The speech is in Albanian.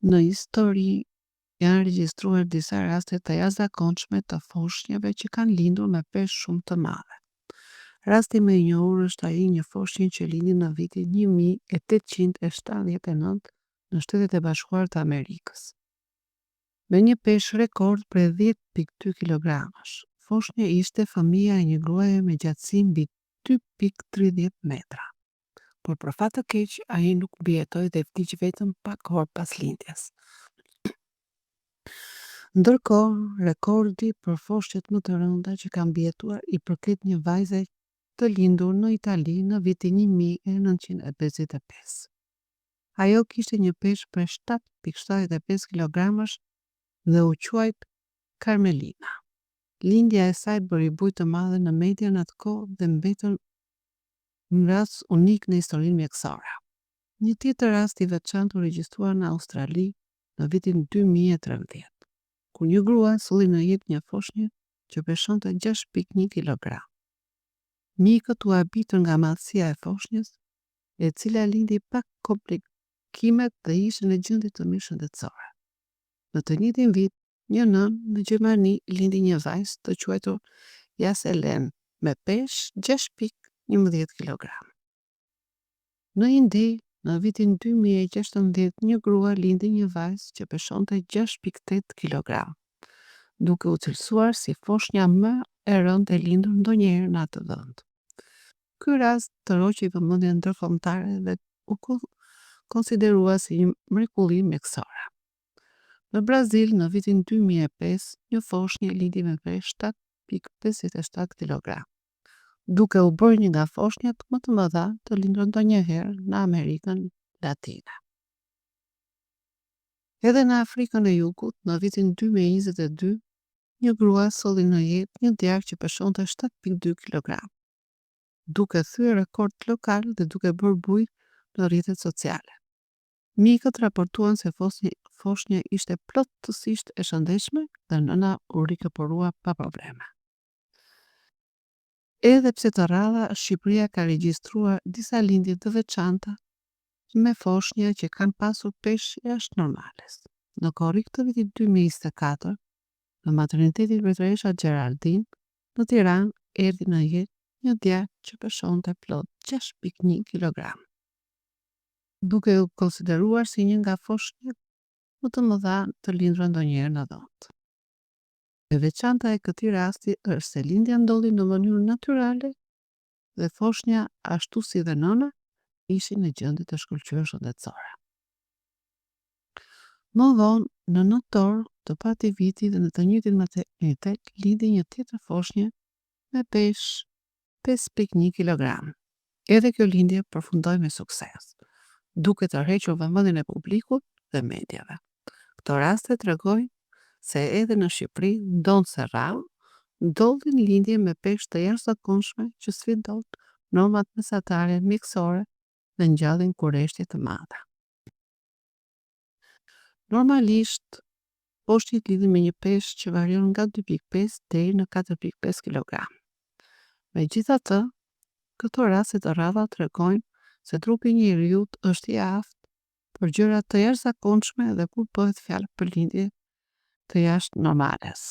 Në histori janë regjistruar disa raste të jashtëzakonshme të foshnjave që kanë lindur me peshë shumë të madhe. Rasti më i njohur është ai një foshnjë që lindi në vitin 1879 në Shtetet e Bashkuara të Amerikës. Me një peshë rekord prej 10,2 kilogramash. Foshnja ishte fëmia e një gruaje me gjatësi mbi 2,30 metra. Por për fat të keq, ai nuk mbijetoi dhe vdiq vetëm pak orë pas lindjes. Ndërkohë, rekordi për foshnjat më të rënda që kanë mbijetuar i përket një vajze të lindur në Itali në vitin 1955. Ajo kishte një peshë prej 7,75 kilogramash dhe u quajt Carmelina. Lindja e saj bëri bujë të madhe në media në atë kohë dhe mbetën një rast unik në historinë mjekësore. Një tjetër rast i veçantë u regjistruar në Australi në vitin 2013, kur një grua solli në jetë një foshnjë që peshonte 6,1 kg. Mjekët u habitën nga madhësia e foshnjës, e cila lindi pa komplikimet dhe ishte në gjendje të mirë shëndetësore. Në të njëjtin vit, një nën në Gjermani lindi një vajzë të quajtur Jaselen me peshë 6,11 kg. Në Indi, në vitin 2016, një grua lindi një vajzë që peshonte 6,8 kg, duke u cilësuar si foshnja më e rëndë e lindur ndonjëherë në atë vend. Ky rast tërhoqi vëmendjen ndërkombëtare dhe u konsiderua si një mrekulli mjekësore. Në Brazil, në vitin 2005, një foshnjë lindi me peshë 7,57 kg, duke u bërë një nga foshnjat më të mëdha të lindur ndonjëherë në Amerikën Latine. Edhe në Afrikën e Jugut, në vitin 2022, një grua solli në jetë një djalë që peshonte 7,2 kg, duke thyer rekord lokal dhe duke bërë bujë në rrjetet sociale. Mjekët raportuan se foshnja ishte plotësisht e shëndetshme dhe nëna u rikëpërua pa probleme. Edhe pse të rralla, Shqipëria ka regjistruar disa lindje të veçanta me foshnja që kanë pasur peshë jashtë normales. Në korrik të vitit 2024, në maternitetin Mbretëresha Gjeraldin, në Tiranë, erdhi në jetë një djalë që peshonte plot 6,1 kg, duke u konsideruar si një nga foshnjat më të mëdha të lindura ndonjëherë në vend. E veçanta e këtij rasti është se lindja ndodhi në mënyrë natyrale dhe foshnja, ashtu si dhe nëna, ishin në gjendje të shkëlqyer shëndetësore. Më vonë, në nëntor të pati viti dhe në të njëjtin maternitet, lindi një tjetër foshnjë me peshë 5,1 kg. Edhe kjo lindje përfundoi me sukses, duke tërhequr vëmendjen e publikut dhe mediave. Këto raste tregojnë se edhe në Shqipëri, ndonse rrallë, ndodhin lindje me peshë të jashtëzakonshme që sfidojnë normat mesatare mjekësore dhe ngjallin kurreshtje të madhe. Normalisht, foshnjët lidhen me një peshë që varion nga 2,5 deri në 4,5 kg. Megjithatë, këto raste të rralla tregojnë se trupi i njeriut është i aftë për gjëra të jashtëzakonshme dhe kur bëhet fjalë për lindje të jashtë normales.